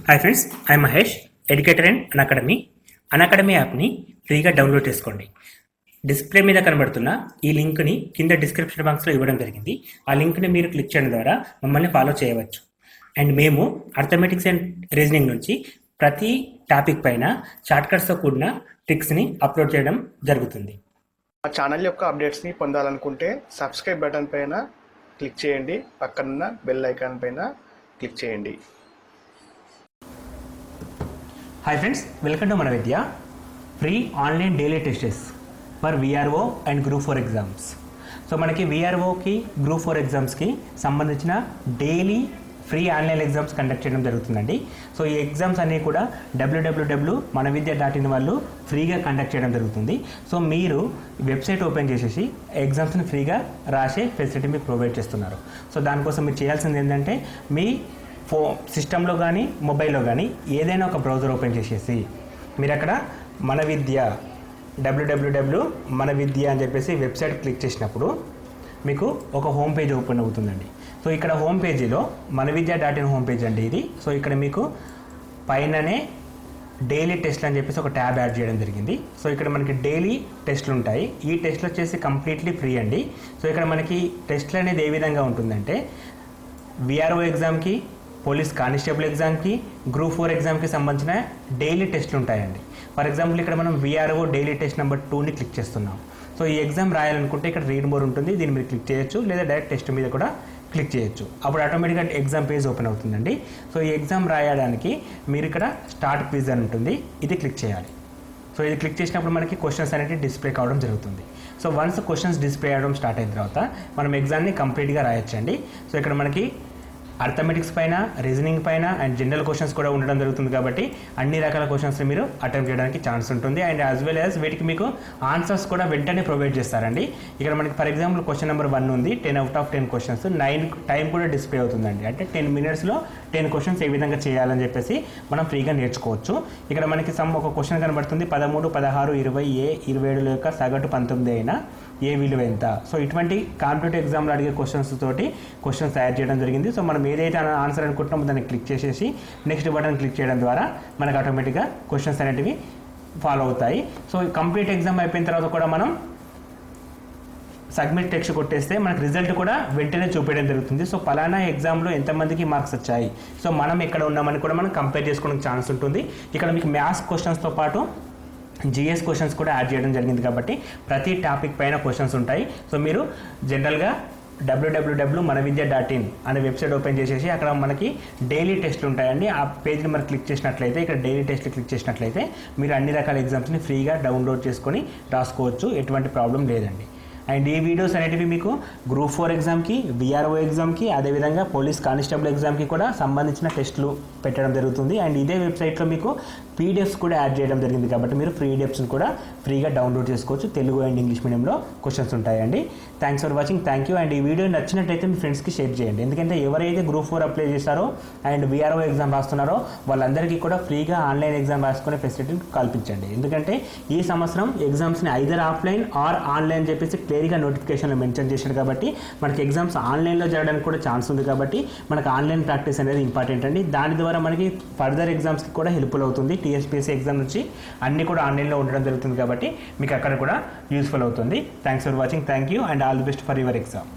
Hi friends, I Mahesh, educator and Unacademy యాప్ని ఫ్రీగా download చేసుకోండి. డిస్ప్లే మీద కనబడుతున్న ఈ లింక్ని కింద డిస్క్రిప్షన్ బాక్స్లో ఇవ్వడం జరిగింది. ఆ లింక్ని మీరు క్లిక్ చేయడం ద్వారా మమ్మల్ని ఫాలో చేయవచ్చు. అండ్ మేము అర్థమెటిక్స్ అండ్ రీజనింగ్ నుంచి ప్రతి టాపిక్ పైన షార్ట్కట్స్తో కూడిన ట్రిక్స్ని అప్లోడ్ చేయడం జరుగుతుంది. మా ఛానల్ యొక్క అప్డేట్స్ని పొందాలనుకుంటే సబ్స్క్రైబ్ బటన్ పైన క్లిక్ చేయండి, పక్కనున్న బెల్ ఐకాన్ పైన క్లిక్ చేయండి. హాయ్ ఫ్రెండ్స్, వెల్కమ్ టు మన Vidya free online daily tests for VRO and group 4 exams. So మనకి విఆర్ఓకి గ్రూప్ 4 ఎగ్జామ్స్కి సంబంధించిన daily free online exams conduct చేయడం జరుగుతుందండి. సో ఈ ఎగ్జామ్స్ అన్నీ కూడా www.manavidya.in వాళ్ళు ఫ్రీగా కండక్ట్ చేయడం జరుగుతుంది. సో మీరు వెబ్సైట్ ఓపెన్ చేసేసి ఎగ్జామ్స్ని ఫ్రీగా రాసే ఫెసిలిటీ మీకు ప్రొవైడ్ చేస్తున్నారు. సో దానికోసం మీరు చేయాల్సింది ఏంటంటే మీ సిస్టంలో కానీ మొబైల్లో కానీ ఏదైనా ఒక బ్రౌజర్ ఓపెన్ చేసేసి మీరు అక్కడ మన విద్య www.manavidya అని చెప్పేసి వెబ్సైట్ క్లిక్ చేసినప్పుడు మీకు ఒక హోమ్ పేజ్ ఓపెన్ అవుతుందండి. సో ఇక్కడ హోమ్ పేజీలో manavidya.in హోమ్ పేజ్ అండి ఇది. సో ఇక్కడ మీకు పైననే డైలీ టెస్ట్లు అని చెప్పేసి ఒక ట్యాబ్ యాడ్ చేయడం జరిగింది. సో ఇక్కడ మనకి డైలీ టెస్ట్లు ఉంటాయి. ఈ టెస్ట్లు వచ్చేసి కంప్లీట్లీ ఫ్రీ అండి. సో ఇక్కడ మనకి టెస్ట్లు అనేది ఏ విధంగా ఉంటుందంటే విఆర్ఓ ఎగ్జామ్కి, పోలీస్ కానిస్టేబుల్ ఎగ్జామ్కి, గ్రూప్ 4 ఎగ్జామ్కి సంబంధించిన డైలీ టెస్ట్లు ఉంటాయండి. ఫర్ ఎగ్జాంపుల్ ఇక్కడ మనం విఆర్ఓ డైలీ టెస్ట్ నెంబర్ 2ని క్లిక్ చేస్తున్నాం. సో ఈ ఎగ్జామ్ రాయాలనుకుంటే ఇక్కడ రీడ్ మోర్ ఉంటుంది, దీన్ని మీరు క్లిక్ చేయొచ్చు, లేదా డైరెక్ట్ టెస్ట్ మీద కూడా క్లిక్ చేయొచ్చు. అప్పుడు ఆటోమేటిక్గా ఎగ్జామ్ పేజ్ ఓపెన్ అవుతుందండి. సో ఈ ఎగ్జామ్ రాయడానికి మీరు ఇక్కడ స్టార్ట్ క్విజ్ అని ఉంటుంది, ఇది క్లిక్ చేయాలి. సో ఇది క్లిక్ చేసినప్పుడు మనకి క్వశ్చన్స్ అనేవి డిస్ప్లే కావడం జరుగుతుంది. సో వన్స్ క్వశ్చన్స్ డిస్ప్లే అవ్వడం స్టార్ట్ అయిన తర్వాత మనం ఎగ్జామ్ని కంప్లీట్గా రాయొచ్చండి. సో ఇక్కడ మనకి అర్థమెటిక్స్ పైన, రీజనింగ్ పైన అండ్ జనరల్ క్వశ్చన్స్ కూడా ఉండడం జరుగుతుంది. కాబట్టి అన్ని రకాల క్వశ్చన్స్ని మీరు అటెంప్ట్ చేయడానికి ఛాన్స్ ఉంటుంది. అండ్ యాజ్ వెల్ యాజ్ వీటికి మీకు ఆన్సర్స్ కూడా వెంటనే ప్రొవైడ్ చేస్తారండి. ఇక్కడ మనకి ఫర్ ఎగ్జాంపుల్ క్వశ్చన్ నెంబర్ 1 ఉంది, 10 out of 10 క్వశ్చన్స్, 9 టైం కూడా డిస్ప్లే అవుతుందండి. అంటే 10 minutesలో 10 క్వశ్చన్స్ ఏ విధంగా చేయాలని చెప్పేసి మనం ఫ్రీగా నేర్చుకోవచ్చు. ఇక్కడ మనకి ఒక క్వశ్చన్ కనబడుతుంది, 13, 16, 20, 27 యొక్క సగటు 19 అయినా ఏ విలువ ఎంత. సో ఇటువంటి కాంపిటేటివ్ ఎగ్జామ్లో అడిగే క్వశ్చన్స్ తోటి క్వశ్చన్స్ తయారు చేయడం జరిగింది. సో మనం ఏదైతే ఆన్సర్ అనుకుంటున్నామో దాన్ని క్లిక్ చేసేసి నెక్స్ట్ బటన్ క్లిక్ చేయడం ద్వారా మనకు ఆటోమేటిక్గా క్వశ్చన్స్ అనేటివి ఫాలో అవుతాయి. సో కంప్లీట్ ఎగ్జామ్ అయిపోయిన తర్వాత కూడా మనం సబ్మిట్ టెక్స్ట్ కొట్టేస్తే మనకు రిజల్ట్ కూడా వెంటనే చూపించడం జరుగుతుంది. సో పలానా ఎగ్జామ్లో ఎంతమందికి మార్క్స్ వచ్చాయి, సో మనం ఎక్కడ ఉన్నామని కూడా మనం కంపేర్ చేసుకోవడానికి ఛాన్స్ ఉంటుంది. ఇక్కడ మీకు మ్యాథ్స్ క్వశ్చన్స్తో పాటు జిఎస్ క్వశ్చన్స్ కూడా యాడ్ చేయడం జరిగింది. కాబట్టి ప్రతి టాపిక్ పైన క్వశ్చన్స్ ఉంటాయి. సో మీరు జనరల్గా www.manavidya.in అనే వెబ్సైట్ ఓపెన్ చేసేసి అక్కడ మనకి డైలీ టెస్ట్లు ఉంటాయండి. ఆ పేజ్ని మనం క్లిక్ చేసినట్లయితే, ఇక్కడ డైలీ టెస్ట్లు క్లిక్ చేసినట్లయితే మీరు అన్ని రకాల ఎగ్జామ్స్ని ఫ్రీగా డౌన్లోడ్ చేసుకొని రాసుకోవచ్చు, ఎటువంటి ప్రాబ్లం లేదండి. అండ్ ఈ వీడియోస్ అనేటివి మీకు గ్రూప్ 4 ఎగ్జామ్కి, విఆర్ఓ ఎగ్జామ్కి, అదేవిధంగా పోలీస్ కానిస్టేబుల్ ఎగ్జామ్కి కూడా సంబంధించిన టెస్టులు పెట్టడం జరుగుతుంది. అండ్ ఇదే వెబ్సైట్లో మీకు పీడిఎఫ్స్ కూడా యాడ్ చేయడం జరిగింది. కాబట్టి మీరు పీడిఎఫ్స్ని కూడా ఫ్రీగా డౌన్లోడ్ చేసుకోవచ్చు. తెలుగు అండ్ ఇంగ్లీష్ మీడియంలో క్వశ్చన్స్ ఉంటాయండి. Thanks for watching, thank you. And ఈ వీడియో నచ్చినట్టయితే మీ ఫ్రెండ్స్కి షేర్ చేయండి. ఎందుకంటే ఎవరైతే గ్రూప్ 4 అప్లై చేశారో అండ్ విఆర్ఓ ఎగ్జామ్ రాస్తున్నారో వాళ్ళందరికీ కూడా ఫ్రీగా ఆన్లైన్ ఎగ్జామ్ రాసుకునే ఫెసిలిటీని కల్పించండి. ఎందుకంటే ఈ సంవత్సరం ఎగ్జామ్స్ని ఐదర్ ఆఫ్లైన్ ఆర్ ఆన్లైన్ చెప్పేసి క్లియర్గా నోటిఫికేషన్లో మెన్షన్ చేశారు. కాబట్టి మనకి ఎగ్జామ్స్ ఆన్లైన్లో జరగడానికి కూడా ఛాన్స్ ఉంది. కాబట్టి మనకు ఆన్లైన్ ప్రాక్టీస్ అనేది ఇంపార్టెంట్ అండి. దాని ద్వారా మనకి ఫర్దర్ ఎగ్జామ్స్కి కూడా హెల్ప్ఫుల్ అవుతుంది. టీఎస్పీఎస్సీ ఎగ్జామ్ నుంచి అన్నీ కూడా ఆన్లైన్లో ఉండడం జరుగుతుంది. కాబట్టి మీకు అక్కడ కూడా యూస్ఫుల్ అవుతుంది. Thanks for watching, thank you and all the best for your exam.